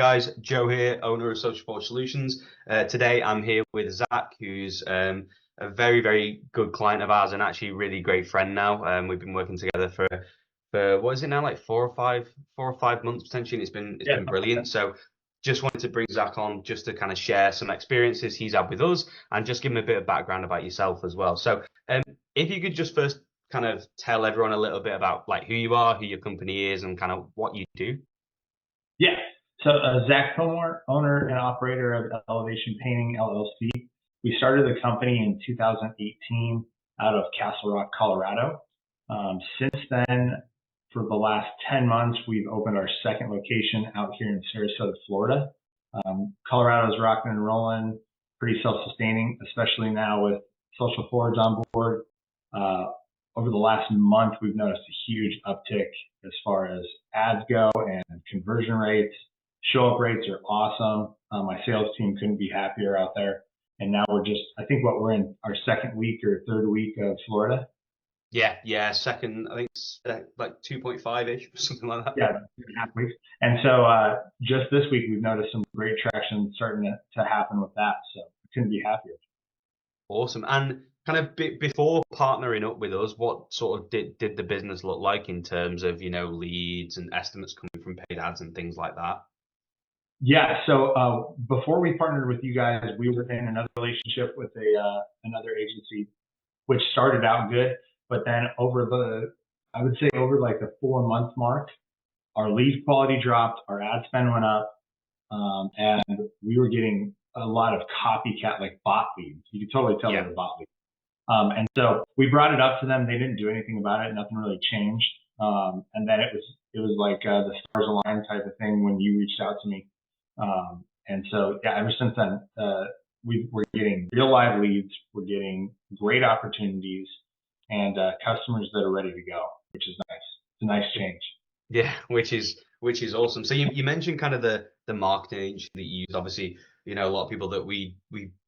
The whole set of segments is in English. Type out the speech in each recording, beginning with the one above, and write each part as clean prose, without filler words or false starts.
Guys, Joe here, owner of Social Forge Solutions. Today I'm here with Zach, who's a very, very good client of ours and actually a really great friend now. We've been working together for what is it now, like 4 or 5 months potentially, and it's Yeah. been brilliant. So just wanted to bring Zach on just to kind of share some experiences he's had with us and just give him a bit of background about yourself as well. So if you could just first kind of tell everyone a little bit about like who you are, who your company is, and kind of what you do. Yeah. So Zach Fillmore, owner and operator of Elevation Painting LLC. We started the company in 2018 out of Castle Rock, Colorado. Since then, for the last 10 months, we've opened our second location out here in Sarasota, Florida. Colorado's rocking and rolling, pretty self-sustaining, especially now with Social Forge on board. Over the last month, we've noticed a huge uptick as far as ads go and conversion rates. Show up rates are awesome. My sales team couldn't be happier out there. And now I think we're in our second week or third week of Florida. Yeah, second, I think it's like 2.5-ish or something like that. Yeah, 2.5 weeks. And so just this week, we've noticed some great traction starting to happen with that. So I couldn't be happier. Awesome. And kind of before partnering up with us, what sort of did the business look like in terms of, leads and estimates coming from paid ads and things like that? Yeah. So before we partnered with you guys, we were in another relationship with another agency, which started out good, but then I would say over like the 4 month mark, our lead quality dropped, our ad spend went up, and we were getting a lot of copycat, like bot leads. You could totally tell they Yeah. were bot leads. And so we brought it up to them. They didn't do anything about it. Nothing really changed. And then it was like the stars aligned type of thing when you reached out to me. And so yeah, ever since then, we're getting real live leads. We're getting great opportunities and customers that are ready to go, which is nice. It's a nice change. Yeah, which is awesome. So you mentioned kind of the marketing agency that you use. Obviously, a lot of people that we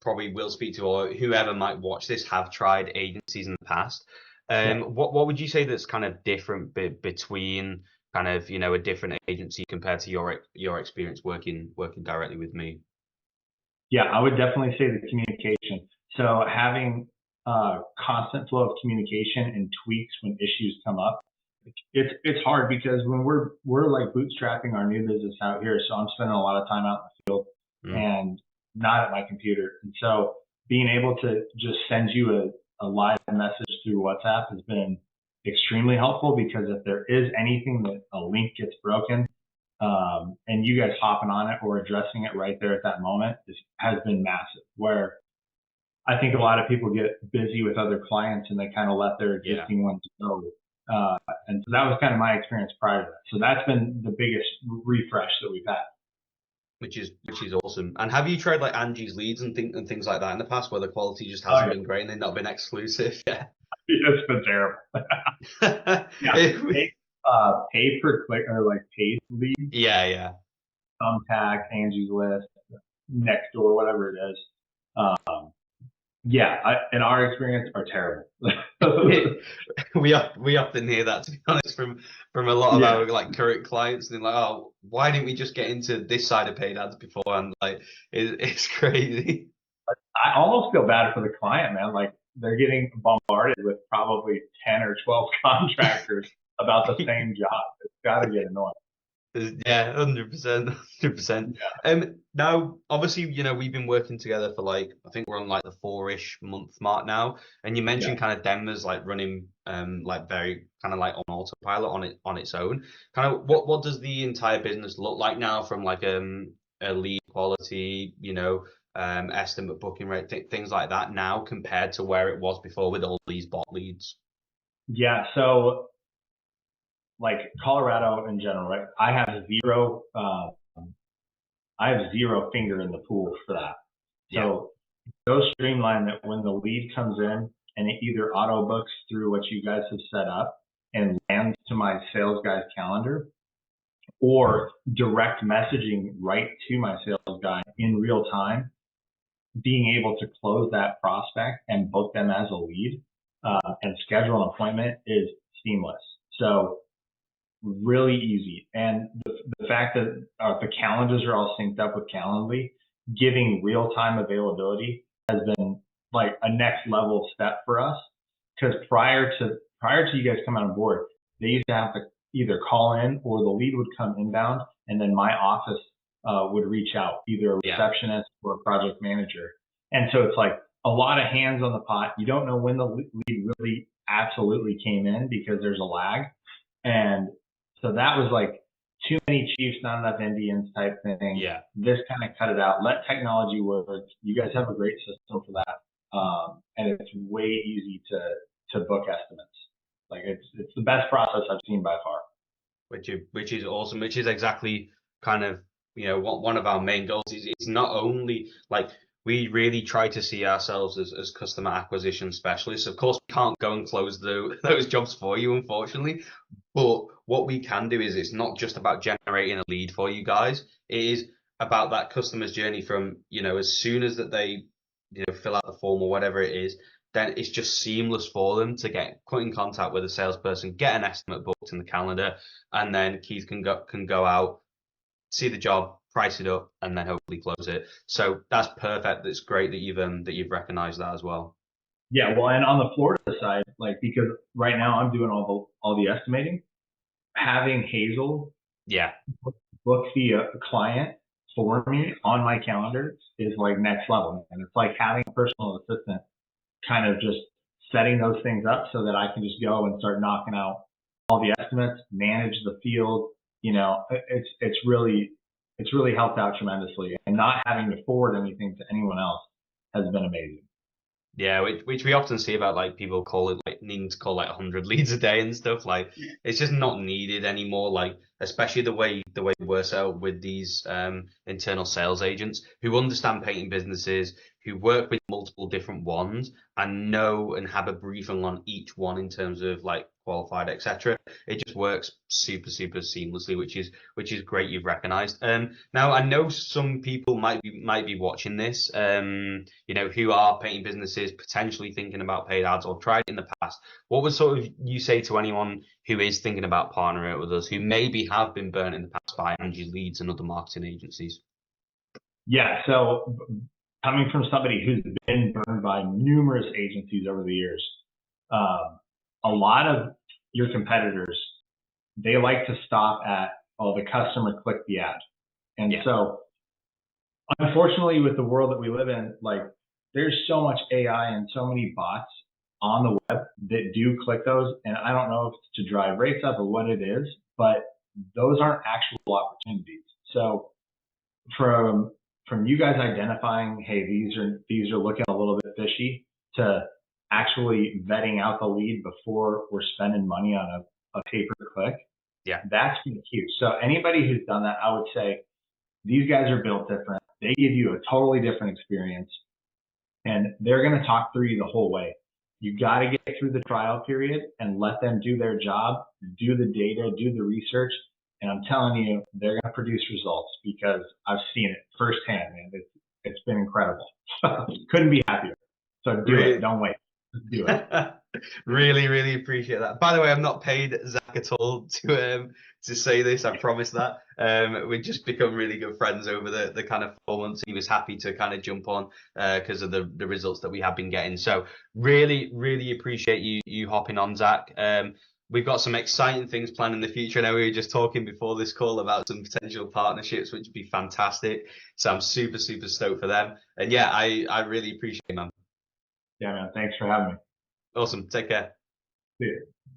probably will speak to or whoever might watch this have tried agencies in the past. Yeah. What would you say that's kind of different between kind of a different agency compared to your experience working directly with me? Yeah, I would definitely say the communication. So having constant flow of communication and tweaks when issues come up. It's hard because when we're like bootstrapping our new business out here, so I'm spending a lot of time out in the field Mm. and not at my computer. And so being able to just send you a live message through WhatsApp has been extremely helpful because if there is anything that a link gets broken, and you guys hopping on it or addressing it right there at that moment has been massive. Where I think a lot of people get busy with other clients and they kind of let their Yeah. existing ones go. And so that was kind of my experience prior to that. So that's been the biggest refresh that we've had. Which is awesome. And have you tried like Angie's Leads and things like that in the past where the quality just Oh hasn't yeah, been great and they've not been exclusive? Yeah. it's been terrible. Yeah, pay per click or like paid leads, Yeah, yeah. Thumbtack, Angie's List, Nextdoor, whatever it is. Um, yeah, in our experience, are terrible. We often hear that, to be honest, from a lot of Yeah, our like current clients, and they're like, "Oh, why didn't we just get into this side of paid ads before?" And like, it's crazy. I almost feel bad for the client, man. Like they're getting bombarded with probably 10 or 12 contractors about the same job. It's got to get annoying. Yeah, 100%, 100%. Now, obviously, we've been working together for like, I think we're on like the 4-ish month mark now. And you Yeah. mentioned kind of Denver's like running, like very kind of like on autopilot on its own. Kind of what does the entire business look like now from like a lead quality, estimate booking rate, things like that now compared to where it was before with all these bot leads? Yeah. So like Colorado in general, right? I have zero finger in the pool for that. Yeah, So go streamline that when the lead comes in and it either auto books through what you guys have set up and lands to my sales guy's calendar or direct messaging right to my sales guy in real time, being able to close that prospect and book them as a lead and schedule an appointment is seamless. So really easy. And the fact that the calendars are all synced up with Calendly, giving real time availability has been like a next level step for us. Because prior to you guys coming on board, they used to have to either call in or the lead would come inbound, and then my office would reach out, either a receptionist or a project manager. And so it's like a lot of hands on the pot. You don't know when the lead really absolutely came in because there's a lag. And so that was like too many Chiefs, not enough Indians type thing. Yeah. This kind of cut it out. Let technology work. You guys have a great system for that. And it's way easy to book estimates. Like it's the best process I've seen by far. Which is awesome. Which is exactly kind of, you know, what one of our main goals is. It's not only like we really try to see ourselves as customer acquisition specialists. Of course, we can't go and close those jobs for you, unfortunately. But what we can do is it's not just about generating a lead for you guys. It is about that customer's journey from, you know, as soon as that they, you know, fill out the form or whatever it is, then it's just seamless for them to get put in contact with a salesperson, get an estimate booked in the calendar, and then Keith can go out, see the job, price it up, and then hopefully close it. So that's perfect. That's great that you've recognized that as well. Yeah, well, and on the Florida side, like because right now I'm doing all the estimating, having Hazel book the client for me on my calendar is like next level, and it's like having a personal assistant, kind of just setting those things up so that I can just go and start knocking out all the estimates, manage the field. You know, it's really helped out tremendously, and not having to forward anything to anyone else has been amazing. Yeah, which we often see about like people call it like needing to call like 100 leads a day and stuff. Like it's just not needed anymore. Like especially the way we're set up with these internal sales agents who understand painting businesses, who work with multiple different ones and know and have a briefing on each one in terms of like qualified, etc. It just works super seamlessly, which is great you've recognized. Now I know some people might be watching this, you know, who are painting businesses potentially thinking about paid ads or tried it in the past. What would sort of you say to anyone who is thinking about partnering with us, who maybe have been burnt in the past by Angie Leads and other marketing agencies? Yeah, so coming from somebody who's been burned by numerous agencies over the years, a lot of your competitors, they like to stop at, oh, the customer clicked the ad. And so unfortunately with the world that we live in, like there's so much AI and so many bots on the web that do click those. And I don't know if it's to drive rates up or what it is, but those aren't actual opportunities. So from you guys identifying, hey, these are looking a little bit fishy, to actually vetting out the lead before we're spending money on a pay-per-click, that's been huge. So anybody who's done that, I would say these guys are built different. They give you a totally different experience, and they're going to talk through you the whole way. You got to get through the trial period and let them do their job, do the data, do the research. And I'm telling you, they're going to produce results because I've seen it firsthand, man. It's been incredible. Couldn't be happier. So do it. Don't wait. Just do it. Really appreciate that. By the way, I'm not paid Zach at all to say this. I promise that. We've just become really good friends over the kind of 4 months. He was happy to kind of jump on because of the results that we have been getting. So really appreciate you hopping on, Zach. We've got some exciting things planned in the future. I know we were just talking before this call about some potential partnerships, which would be fantastic. So I'm super stoked for them. And yeah, I really appreciate it, man. Yeah, man. Thanks for having me. Awesome. Take care. See you.